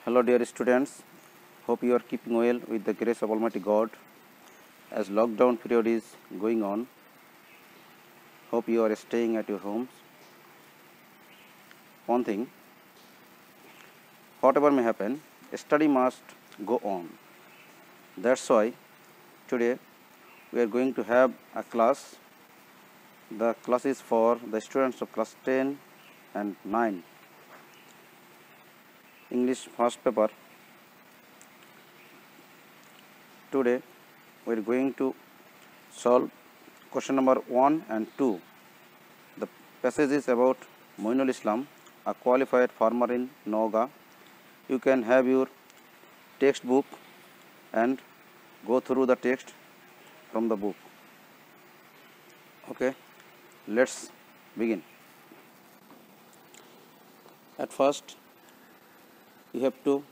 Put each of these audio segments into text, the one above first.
Hello dear students, hope you are keeping well with the grace of Almighty God. As lockdown period is going on, hope you are staying at your homes. One thing, whatever may happen, study must go on. That's why today we are going to have a class. The class is for the students of class 10 and 9. English first paper. Today we are going to solve question number 1 and 2. The passage is about Moinul Islam, a qualified farmer in Noga. You can have your textbook and go through the text from the book. Okay, let's begin. At first, you have to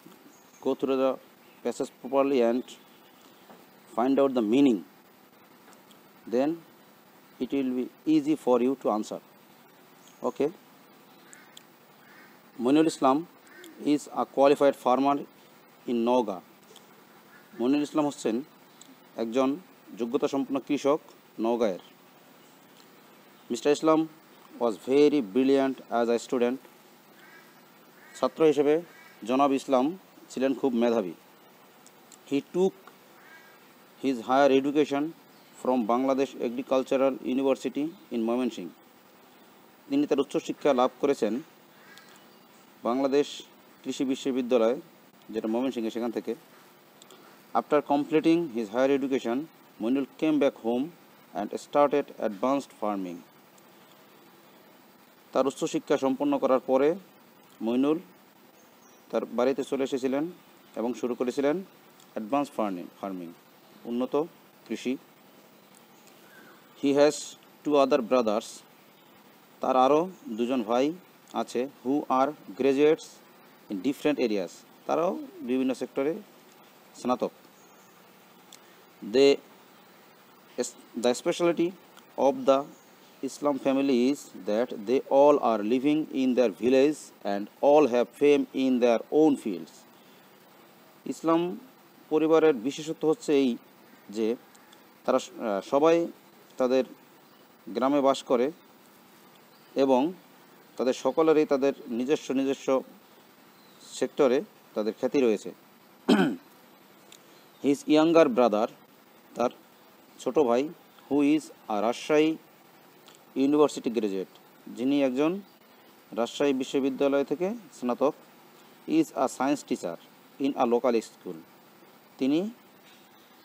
go through the passage properly and find out the meaning. Then it will be easy for you to answer. Okay. Moinul Islam is a qualified farmer in Noga. Moinul Islam হচ্ছেন একজন যোগ্যতা সম্পন্ন কৃষক নওগাঁয়ের। Mr. Islam was very brilliant as a student. ছাত্র হিসেবে জনাব ইসলাম ছিলেন খুব মেধাবী। He took his higher education from Bangladesh Agricultural University in Moymenching. তিনি তার উচ্চশিক্ষা লাভ করেছেন বাংলাদেশ কৃষি বিশ্ববিদ্যালয়, যেটা ময়মনসিংহে, সেখান থেকে। After completing his higher education, Moinul came back home and started advanced farming. তার উচ্চশিক্ষা সম্পন্ন করার পরে মইনুল তার বাড়িতে চলে এসেছিলেন এবং শুরু করেছিলেন অ্যাডভান্স ফার্মিং, উন্নত কৃষি। He has two other brothers. তার আরও দুজন ভাই আছে, who are graduates in different areas. তারাও বিভিন্ন সেক্টরে স্নাতক। The specialty of the Islam family is that they all are living in their village and all have fame in their own fields. ইসলাম পরিবারের বিশেষত্ব হচ্ছে এই যে তারা সবাই তাদের গ্রামে বাস করে এবং তাদের সকলেরই তাদের নিজস্ব সেক্টরে তাদের খ্যাতি রয়েছে। His younger brother, তার ছোট ভাই, who is a Rajshahi university graduate, যিনি একজন রাজশাহী বিশ্ববিদ্যালয় থেকে স্নাতক, is a science teacher in a local school. তিনি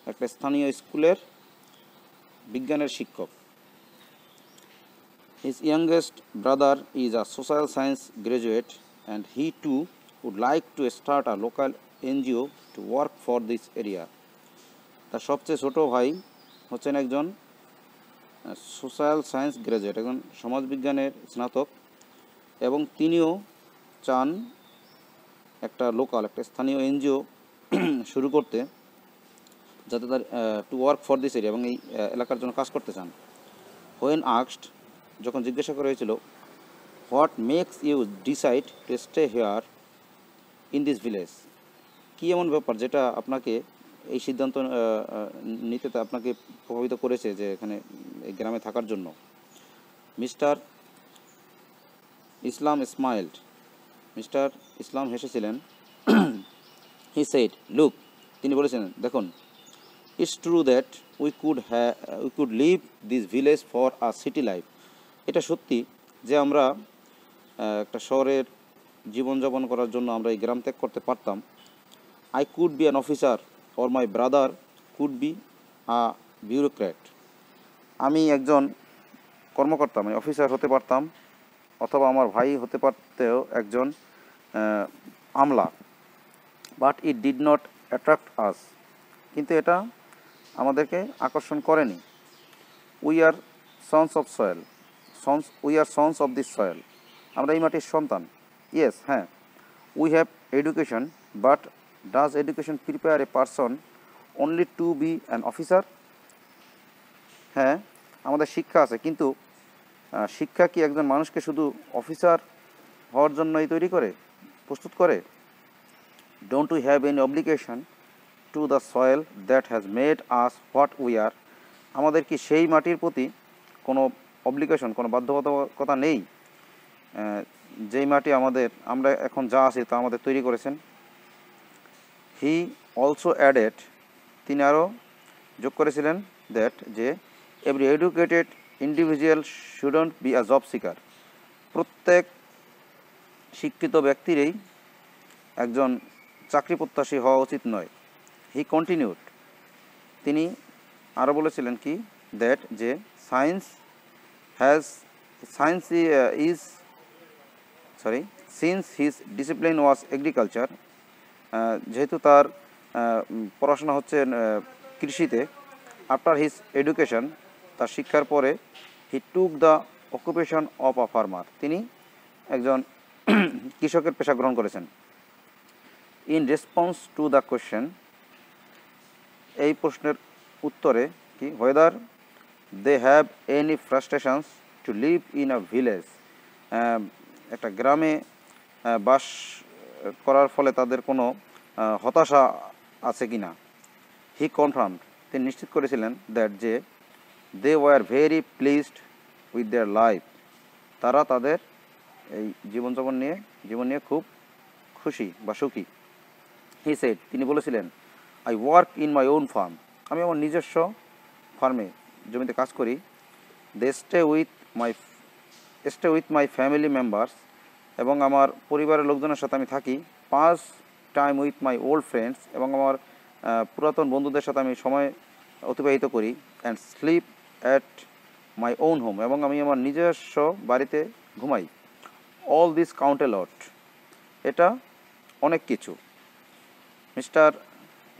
একটা স্থানীয় স্কুলের বিজ্ঞানের শিক্ষক। His youngest brother is a social science graduate and he too would like to start a local NGO to work for this area. তার সবচেয়ে ছোট ভাই হচ্ছেন একজন সোশ্যাল সায়েন্স গ্রাজুয়েট, একজন সমাজবিজ্ঞানের স্নাতক, এবং তিনিও চান একটা স্থানীয় এনজিও শুরু করতে, যাতে তার to work for this area, এবং এই এলাকার জন্য কাজ করতে চান। হোয়েন আস্কড, যখন জিজ্ঞাসা করা হয়েছিল, what makes you decide to stay here in this village, কী এমন ব্যাপার যেটা আপনাকে এই সিদ্ধান্ত নিতে আপনাকে প্রভাবিত করেছে যে এখানে এই গ্রামে থাকার জন্য। Mister Islam smiled, mister Islam হেসেছিলেন। হি সেড, লুক, তিনি বলেছেন, দেখুন, it's true that we could leave this village for a city life. এটা সত্যি যে আমরা একটা শহরের জীবনযাপন করার জন্য আমরা এই গ্রাম ত্যাগ করতে পারতাম। I could be an officer or my brother could be a bureaucrat. আমি একজন কর্মকর্তা, আমি অফিসার হতে পারতাম, অথবা আমার ভাই হতে পারতেও একজন আমলা। But it did not attract us, কিন্তু এটা আমাদেরকে আকর্ষণ করেনি। We are sons of soil, we are sons of this soil, আমরা এই মাটির সন্তান। ইয়েস, হ্যাঁ, we have education, but does education prepare a person only to be an officer? হ্যাঁ, আমাদের শিক্ষা আছে, কিন্তু শিক্ষা কি একজন মানুষকে শুধু অফিসার হওয়ার জন্যই তৈরি করে, প্রস্তুত করে? Don't we have any obligation to the soil that has made us what we are? আমাদের কি সেই মাটির প্রতি কোনো অব্লিগেশন, কোনো বাধ্যবাধকতা নেই যেই মাটি আমরা এখন যা আছি তা আমাদের তৈরি করেছেন? হি অলসো অ্যাডেড, তিনি আরও যোগ করেছিলেন দ্যাট যে every educated individual shouldn't be a job seeker, প্রত্যেক শিক্ষিত ব্যক্তিরই একজন চাকরি প্রত্যাশী হওয়া উচিত নয়। হি কন্টিনিউড, তিনি আরও বলেছিলেন কি দ্যাট যে science is since his discipline was agriculture, যেহেতু তার পড়াশোনা হচ্ছে কৃষিতে, আফটার হিজ এডুকেশন, তার শিক্ষার পরে he took the occupation of a farmer, তিনি একজন কৃষকের পেশা গ্রহণ করেছেন। In response to the question, এই প্রশ্নের উত্তরে কি whether they have any frustrations to live in a village, একটা গ্রামে বাস করার ফলে তাদের কোনো হতাশা আছে কি না। হি কনফার্মড, তিনি নিশ্চিত করেছিলেন দ্যাট যে they were very pleased with their life, তারা তাদের এই জীবন নিয়ে খুব খুশি বা সুখী। হি সেড, তিনি বলেছিলেন I work in my own farm, আমি আমার নিজস্ব ফার্মে জমিতে কাজ করি। They stay with my family members, এবং আমার পরিবারের লোকজনের সাথে আমি থাকি। Pass time with my old friends, এবং আমার পুরাতন বন্ধুদের সাথে আমি সময় অতিবাহিত করি। And sleep at my own home, এবং আমি আমার নিজস্ব বাড়িতে ঘুমাই। All this count a lot, এটা অনেক কিছু। মিস্টার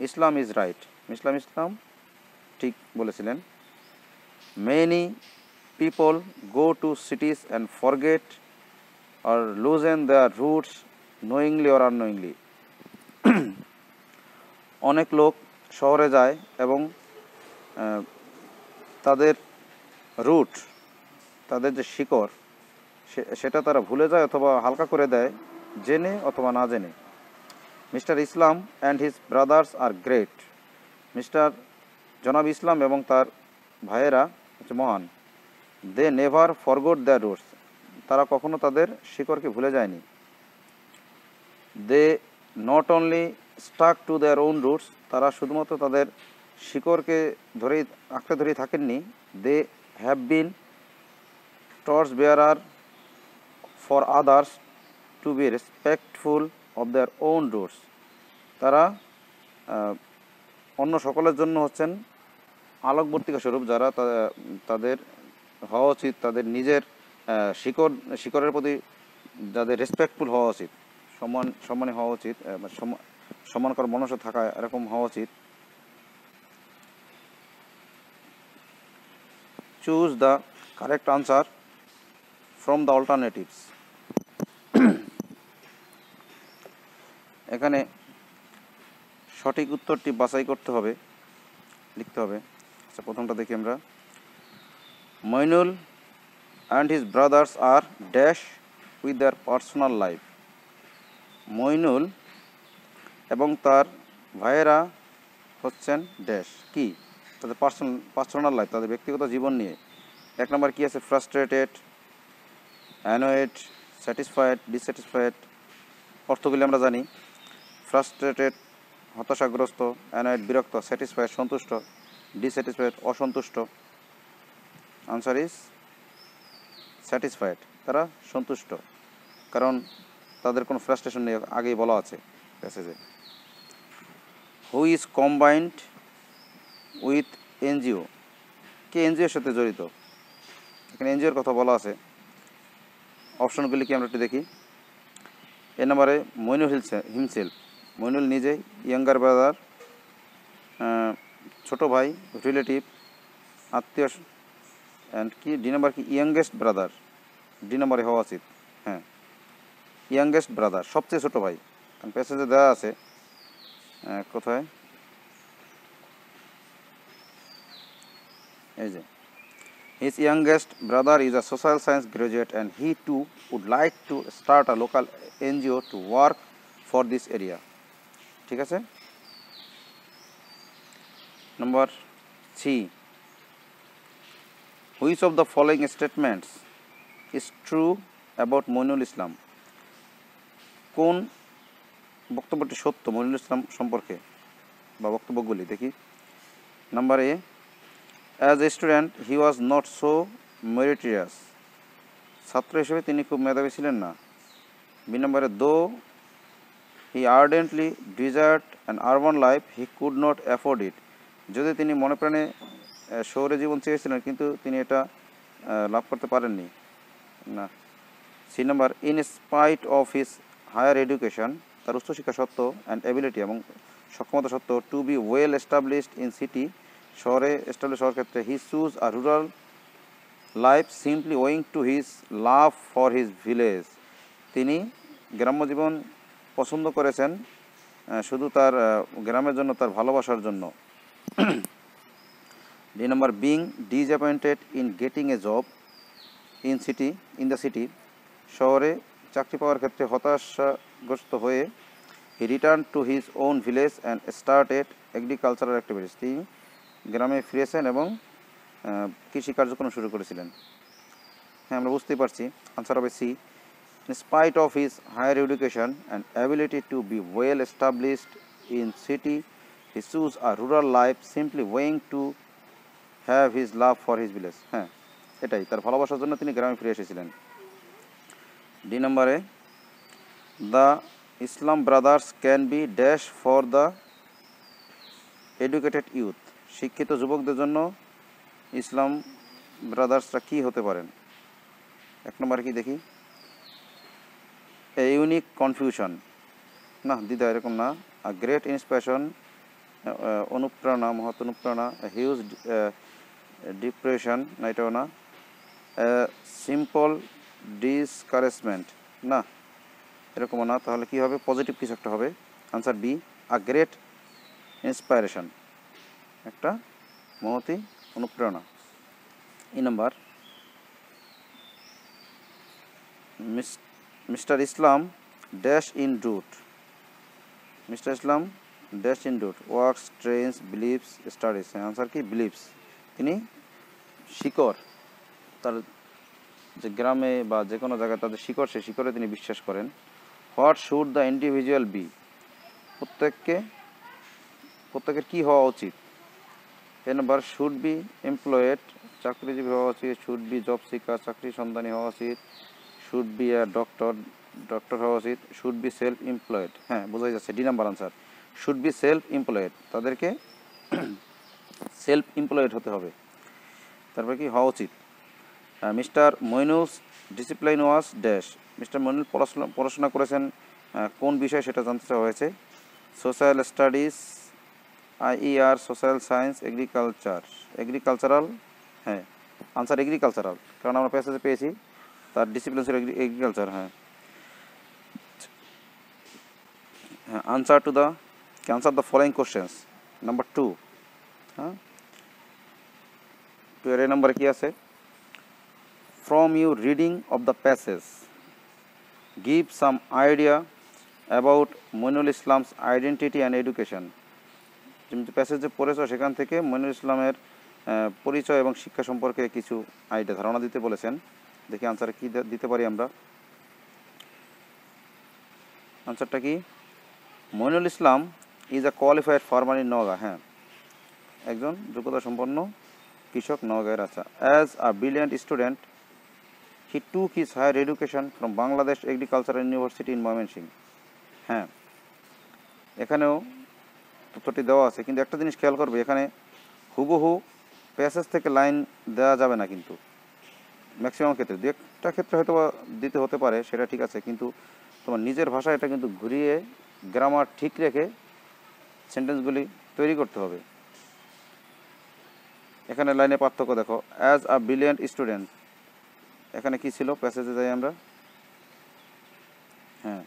ইসলাম ইজ রাইট, ইসলাম ঠিক বলেছিলেন। Many people go to সিটিজ and forget or loosen their roots knowingly or unknowingly, অনেক লোক শহরে যায় এবং তাদের রুট, তাদের যে শিকড় সেটা তারা ভুলে যায় অথবা হালকা করে দেয়, জেনে অথবা না জেনে। Mister Islam and his brothers are great, জনাব ইসলাম এবং তার ভাইয়েরা হচ্ছে মহান। They never forgot their roots, তারা কখনো তাদের শিকড়কে ভুলে যায়নি। They not only stuck to their own roots, তারা শুধুমাত্র তাদের শিকড়কে আঁকড়ে ধরেই থাকেননি। They have been torch bearer for others to be respectful of their own roots, তারা অন্য সকলের জন্য হচ্ছেন আলোকবর্তিকা স্বরূপ, যারা তাদের হওয়া উচিত তাদের নিজের শিকড়ের প্রতি যাদের রেসপেক্টফুল হওয়া উচিত, সম্মানী হওয়া উচিত, সম্মান করার মনসা থাকা এরকম হওয়া উচিত। Choose the correct answer from the alternatives, এখানে সঠিক উত্তরটি বাছাই করতে হবে, লিখতে হবে। আচ্ছা, প্রথমটা দেখি আমরা। Moinul and his brothers are dash with their personal life, Moinul এবং তার ভাইয়েরা হচ্ছেন ড্যাশ কি, তাদের পার্সোনাল লাইফ, তাদের ব্যক্তিগত জীবন নিয়ে। এক নম্বর কি আছে? Frustrated, annoyed, satisfied, dissatisfied. অর্থগুলি আমরা জানি। ফ্রাস্ট্রেটেড হতাশাগ্রস্ত, অ্যানয়েড বিরক্ত, স্যাটিসফাইড সন্তুষ্ট, ডিসস্যাটিসফাইড অসন্তুষ্ট। আনসার ইজ স্যাটিসফাইড, তারা সন্তুষ্ট, কারণ তাদের কোনো ফ্রাস্ট্রেশন নেই, আগেই বলা আছে প্যাসেজে। Who is combined with NGO, কে এনজিওর সাথে জড়িত? এখানে এনজিওর কথা বলা আছে। অপশনগুলি কি আমরা একটু দেখি। এ নম্বরে মইনুল হিমসেলফ, মইনুল নিজেই। ইয়াঙ্গার ব্রাদার ছোটো ভাই, রিলেটিভ আত্মীয়। অ্যান্ড কি ডি নাম্বার কি? ইয়াঙ্গেস্ট ব্রাদার, ডি নাম্বারে হওয়া উচিত। হ্যাঁ, ইয়াঙ্গেস্ট ব্রাদার সবচেয়ে ছোটো ভাই, কারণ প্যাসেজে দেওয়া আছে কোথায়, এই যে his youngest brother is a social science graduate and he too would like to start a local NGO to work for this area. ঠিক আছে। Number 3, which of the following statements is true about Moinul Islam? কোন বক্তব্যটি সত্য মইনুল ইসলাম সম্পর্কে বা বক্তব্যগুলি দেখি। Number A, as a student he was not so meritorious, ছাত্র হিসেবে তিনি খুব মেধাবী ছিলেন না। বি নাম্বারে, though he ardently desired an urban life he could not afford it, যদি তিনি মনে প্রাণে শহরে জীবন চেয়েছিলেন কিন্তু তিনি এটা লাভ করতে পারেননি না। C number, in spite of his higher education, তার উচ্চশিক্ষা সত্ত্বেও অ্যান্ড এবিলিটি এবং সক্ষমতা সত্ত্বেও to be well established in city, শহরে এস্টাবলিশ হওয়ার ক্ষেত্রে he choose a rural life simply owing to his love for his village, তিনি গ্রাম্য জীবন পছন্দ করেছেন শুধু তার গ্রামের জন্য, তার ভালোবাসার জন্য। D number, being disappointed in getting a job in the city, শহরে চাকরি পাওয়ার ক্ষেত্রে হতাশাগ্রস্ত হয়ে he return to his own village and started agricultural activities, তিনি গ্রামে ফিরেছেন এবং কৃষি কার্যক্রম শুরু করেছিলেন। হ্যাঁ, আমরা বুঝতেই পারছি। আনসার হবে C, in spite of his higher education and ability to be well established in city, he chose a rural life simply weighing to have his love for his village. হ্যাঁ, এটাই, তার ভালোবাসার জন্য তিনি গ্রামে ফিরে এসেছিলেন। ডি নম্বরে, the Islam brothers can be dash for the educated youth, শিক্ষিত যুবকদের জন্য ইসলাম ব্রাদার্সরা কী হতে পারেন? এক নম্বরে কি দেখি, এ ইউনিক কনফিউশন, না দিদা এরকম না। আ গ্রেট ইন্সপিরেশন, অনুপ্রেরণা, মহৎ অনুপ্রেরণা। হিউজ ডিপ্রেশন, না এটাও না। সিম্পল ডিসকারেজমেন্ট, না এরকমও না। তাহলে কী হবে? পজিটিভ কিছু একটা হবে। Answer B, a great inspiration, একটা মহতী অনুপ্রেরণা। E number, mister Islam dash in root, mister Islam dash in root works, trains, believes, studies. Answer কি? বিলিভস, তিনি শিকড়, তার যে গ্রামে বা যে কোনো জায়গায় তাদের শিকড়, সে শিকড়ে তিনি বিশ্বাস করেন। What should the individual be, প্রত্যেকের কী হওয়া উচিত? A number, should be employed, চাকরিজীবী হওয়া উচিত। শুড বি জব সিকার, চাকরি সন্ধানী হওয়া উচিত। শুড বি এ ডক্টর হওয়া উচিত। শুড বি সেলফ এমপ্লয়েড, হ্যাঁ বোঝাই যাচ্ছে। D number answer, should be self employed, তাদেরকে সেলফ এমপ্লয়েড হতে হবে। তারপরে কি হওয়া উচিত? Mister Moinul's discipline was dash, mister Moinul পড়াশোনা করেছেন কোন বিষয় সেটা জানতে চাওয়া হয়েছে। Social studies, IER, social science, agricultural, হ্যাঁ আনসার এগ্রিকালচারাল, কারণ আমরা প্যাসেজে পেয়েছি তার ডিসিপ্লিন ছিল এগ্রিকালচার। হ্যাঁ, answer the following questions. Number 2, হ্যাঁ 2 এর নাম্বারে কি আছে? From you reading of the passage give some idea about Moinul Islam's identity and education, তুমি যে প্যাসেজ যে পড়েছ সেখান থেকে মইনুল ইসলামের পরিচয় এবং শিক্ষা সম্পর্কে কিছু আইডিয়া, ধারণা দিতে বলেছেন। দেখি আনসার কি দিতে পারি আমরা। আনসারটা কি? Moinul Islam is a qualified farmer in Naogaon, হ্যাঁ একজন যোগ্যতা সম্পন্ন কৃষক নওগাঁয়ের। আচ্ছা, as a brilliant student he took his higher education from Bangladesh agricultural university in Mymensingh, হ্যাঁ এখানেও তথ্যটি দেওয়া আছে, কিন্তু একটা জিনিস খেয়াল করবে, এখানে হুবহু প্যাসেজ থেকে লাইন দেওয়া যাবে না, কিন্তু ম্যাক্সিমাম ক্ষেত্রে, দু একটা ক্ষেত্রে হয়তো দিতে হতে পারে, সেটা ঠিক আছে, কিন্তু তোমার নিজের ভাষায় এটা কিন্তু ঘুরিয়ে গ্রামার ঠিক রেখে সেন্টেন্সগুলি তৈরি করতে হবে। এখানে লাইনে পার্থক্য দেখো, অ্যাজ আ ব্রিলিয়ান্ট স্টুডেন্ট, এখানে কি ছিল? প্যাসেজে যাই আমরা, হ্যাঁ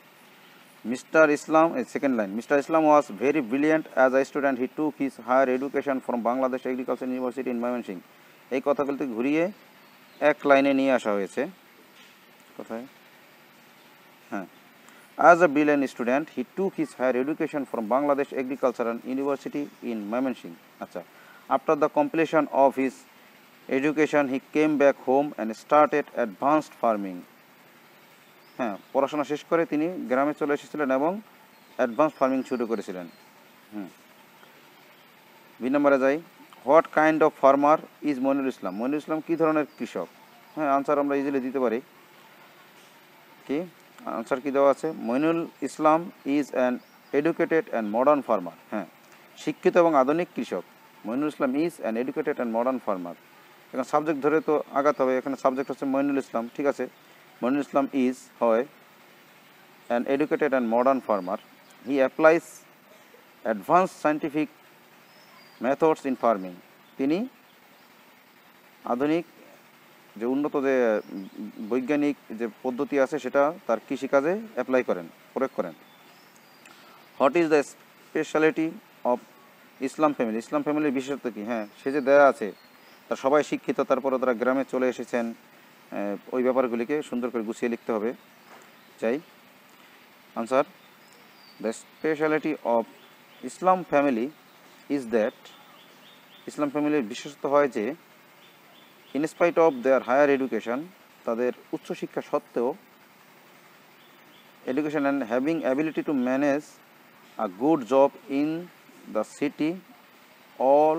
mister Islam, second line, mister Islam was very brilliant as a student he took his higher education from Bangladesh agriculture university in Mymensingh, এই কথাগুলিতে ঘুরিয়ে এক লাইনে নিয়ে আসা হয়েছে। কোথায়? হ্যাঁ, As a brilliant student, he took his higher education from Bangladesh Agricultural University in Mymensingh. Acha. After the completion of his education, he came back home and started advanced farming. হ্যাঁ, পড়াশোনা শেষ করে তিনি গ্রামে চলে এসেছিলেন এবং অ্যাডভান্স ফার্মিং শুরু করেছিলেন। বি নম্বরে যাই, what kind of farmer is Monirul Islam? Monirul Islam কী ধরনের কৃষক? হ্যাঁ, আনসার আমরা ইজিলি দিতে পারি। কি আনসার কি দেওয়া আছে? Moinul Islam is an educated and modern farmer. হ্যাঁ, শিক্ষিত এবং আধুনিক কৃষক। Moinul Islam is an educated and modern farmer. এখন সাবজেক্ট ধরে তো আগাতে হবে, এখানে সাবজেক্ট হচ্ছে মইনুল ইসলাম, ঠিক আছে। মইনুল ইসলাম ইজ হয় an educated and modern farmer. He applies advance scientific methods in farming. তিনি আধুনিক যে উন্নত যে বৈজ্ঞানিক যে পদ্ধতি আছে সেটা তার কৃষিকাজে অ্যাপ্লাই করেন, প্রয়োগ করেন। What is the speciality of Islam family? Islam ফ্যামিলির বিশেষত্ব কী? হ্যাঁ, সে যে দেয়া আছে তার সবাই শিক্ষিত, তারপরে তারা গ্রামে চলে এসেছেন, ওই ব্যাপারগুলিকে সুন্দর করে গুছিয়ে লিখতে হবে। চাই answer, the speciality of Islam family is that, Islam ফ্যামিলির বিশেষত্ব হয় যে in spite of their higher education, তাদের উচ্চশিক্ষা সত্ত্বেও, education and having ability to manage a good job in the city all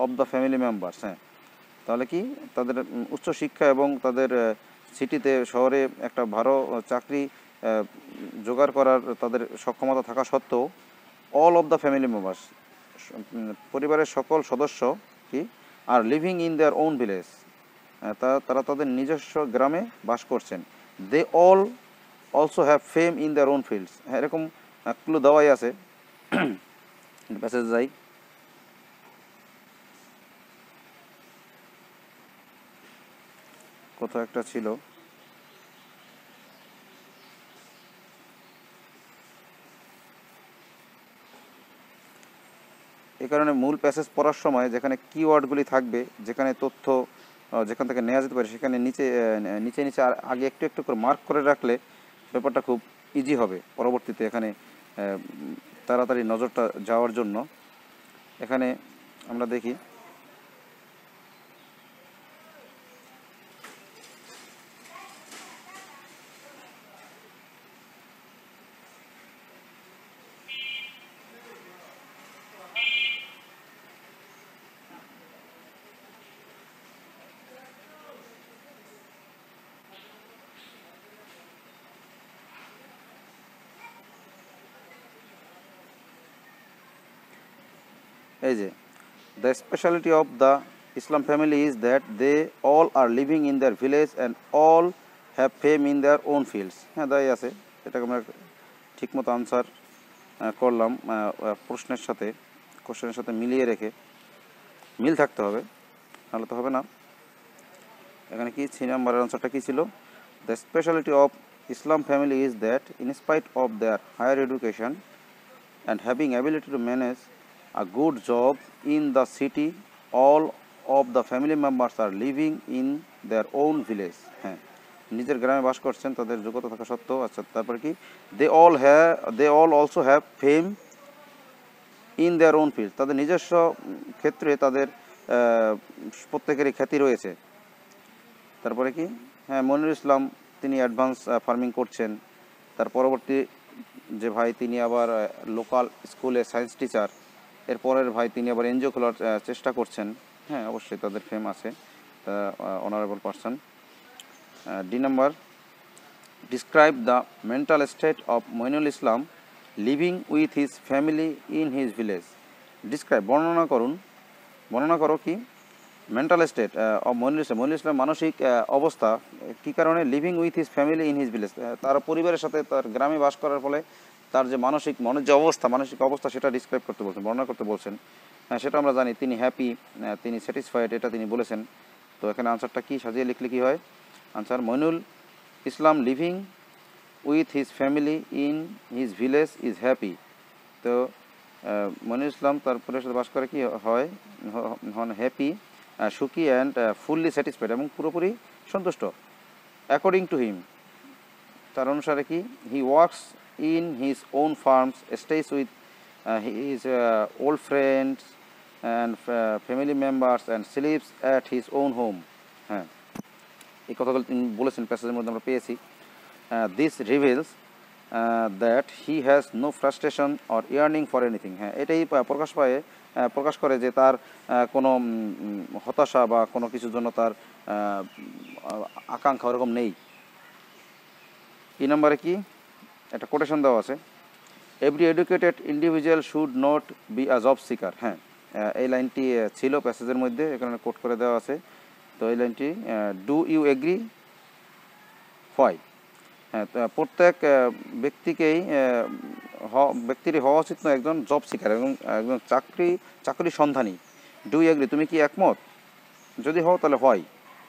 of the family members. হ্যাঁ, তাহলে কি তাদের উচ্চশিক্ষা এবং তাদের সিটিতে শহরে একটা ভালো চাকরি জোগাড় করার তাদের সক্ষমতা থাকা সত্ত্বেও all of the family members, পরিবারের সকল সদস্য কি আর living in their own village, তারা তাদের নিজস্ব গ্রামে বাস করছেন। They all also have fame in their own fields. হ্যাঁ, এরকম ক্লু দেওয়াই আছে। প্যাসেজ যাই, কোথাও একটা ছিল, এই কারণে মূল প্যাসেজ পড়ার সময় যেখানে কিওয়ার্ডগুলি থাকবে, যেখানে তথ্য যেখান থেকে নেওয়া যেতে পারে, সেখানে নিচে নিচে নিচে আগে একটু একটু করে মার্ক করে রাখলে ব্যাপারটা খুব ইজি হবে পরবর্তীতে এখানে তাড়াতাড়ি নজরটা যাওয়ার জন্য। এখানে আমরা দেখি, এই যে the speciality of the Islam family is that they all are living in their village and all have fame in their own fields. হ্যাঁ, তাই আছে, এটাকে আমরা ঠিকমতো আনসার করলাম, প্রশ্নের সাথে কোশ্চেনের সাথে মিলিয়ে রেখে, মিল থাকতে হবে, নাহলে তো হবে না। এখানে কি 3 নম্বরের আনসারটা কী ছিল? The speciality of Islam family is that in spite of their higher education and having ability to manage a good job in the city all of the family members are living in their own village. হ্যাঁ, নিজের গ্রামে বাস করছেন তাদের যোগ্যতা থাকা সত্ত্বেও। আচ্ছা, তারপরে কি they all also have fame in their own field, তাদের নিজস্ব ক্ষেত্রে তাদের প্রত্যেকেরই খ্যাতি রয়েছে। তারপরে কি, হ্যাঁ, মনিরুল ইসলাম তিনি অ্যাডভান্স ফার্মিং করছেন। তার পরবর্তী যে ভাই তিনি আবার লোকাল স্কুলে সায়েন্স টিচার, এরপরের ভাই তিনি আবার এনজিও খোলার চেষ্টা করছেন। হ্যাঁ, অবশ্যই তাদের ফেম আছে, honourable person. D number, describe the mental state of Moinul Islam living with his family in his village. Describe, বর্ণনা করো কি mental state of Moinul Islam, Moinul Islam মানসিক অবস্থা কী কারণে living with his family in his village, তার পরিবারের সাথে তার গ্রামে বাস করার ফলে তার যে মনের যে অবস্থা, মানসিক অবস্থা সেটা ডিসক্রাইব করতে বলছেন, বর্ণনা করতে বলছেন। হ্যাঁ, সেটা আমরা জানি, তিনি হ্যাপি, তিনি স্যাটিসফাইড, এটা তিনি বলেছেন। তো এখানে আনসারটা কি সাজিয়ে লিখলে কি হয়? Answer, Moinul Islam living with his family in his village is happy. তো মইনুল ইসলাম তার পরিবারের সাথে বাস করে কি হয়, হন হ্যাপি, সুখী অ্যান্ড ফুললি স্যাটিসফাইড, এবং পুরোপুরি সন্তুষ্ট। অ্যাকর্ডিং টু হিম, তার অনুসারে কি he works in his own farms, stays with his old friends and family members and sleeps at his own home. হ্যাঁ, এই কথাগুলো তিনি বলেছেন, প্যাসেজের মধ্যে আমরা পেয়েছি। This reveals that he has no frustration or yearning for anything. হ্যাঁ, এটাই প্রকাশ করে যে তার কোনো হতাশা বা কোনো কিছুর জন্য তার আকাঙ্ক্ষা ওরকম নেই। এই নম্বরে কি একটা কোটেশন দেওয়া আছে, every educated individual should not be a job seeker. হ্যাঁ, এই লাইনটি ছিল প্যাসেজের মধ্যে, এখানে কোট করে দেওয়া আছে। তো এই লাইনটি ডু ইউ এগ্রি হোয়াই। হ্যাঁ, প্রত্যেক ব্যক্তিরই হওয়া উচিত না একজন জব সিকার এবং একজন চাকরি সন্ধানী। ডু ইউ এগ্রি, তুমি কি একমত? যদি হও তাহলে হয়,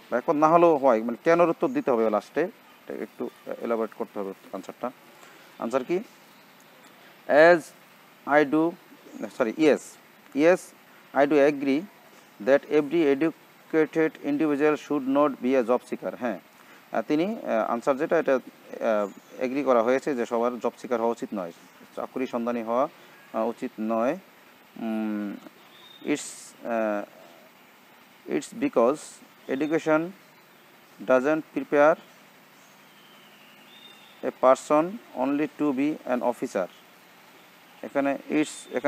বা একমত না হলেও হয়, মানে কেনর উত্তর দিতে হবে লাস্টে, একটু এলাবোরেট করতে হবে আনসারটা। আনসার কি, as I do yes I do agree that every educated individual should not be a job seeker. হ্যাঁ, তিনি আনসার যেটা এটা এগ্রি করা হয়েছে যে সবার জব সিকার হওয়া উচিত নয়, চাকরি সন্ধানী হওয়া উচিত নয়। It's because education doesn't prepare a person only to be an officer. এখানে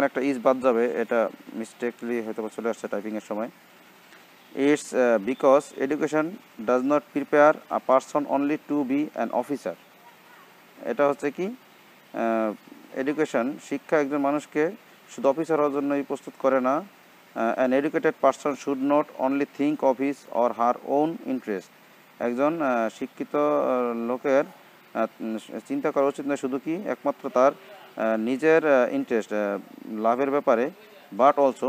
একটা ইজ বাদ যাবে, এটা মিস্টেকলি হয়তো চলে আসছে টাইপিংয়ের সময়। It's because education does not prepare a person only to be an officer. এটা হচ্ছে কি, শিক্ষা একজন মানুষকে শুধু অফিসার হওয়ার জন্যই প্রস্তুত করে না। An educated person should not only think of his or her own interest. একজন শিক্ষিত লোকের চিন্তা করা উচিত নয় শুধু কি একমাত্র তার নিজের ইন্টারেস্ট লাভের ব্যাপারে, বাট অলসো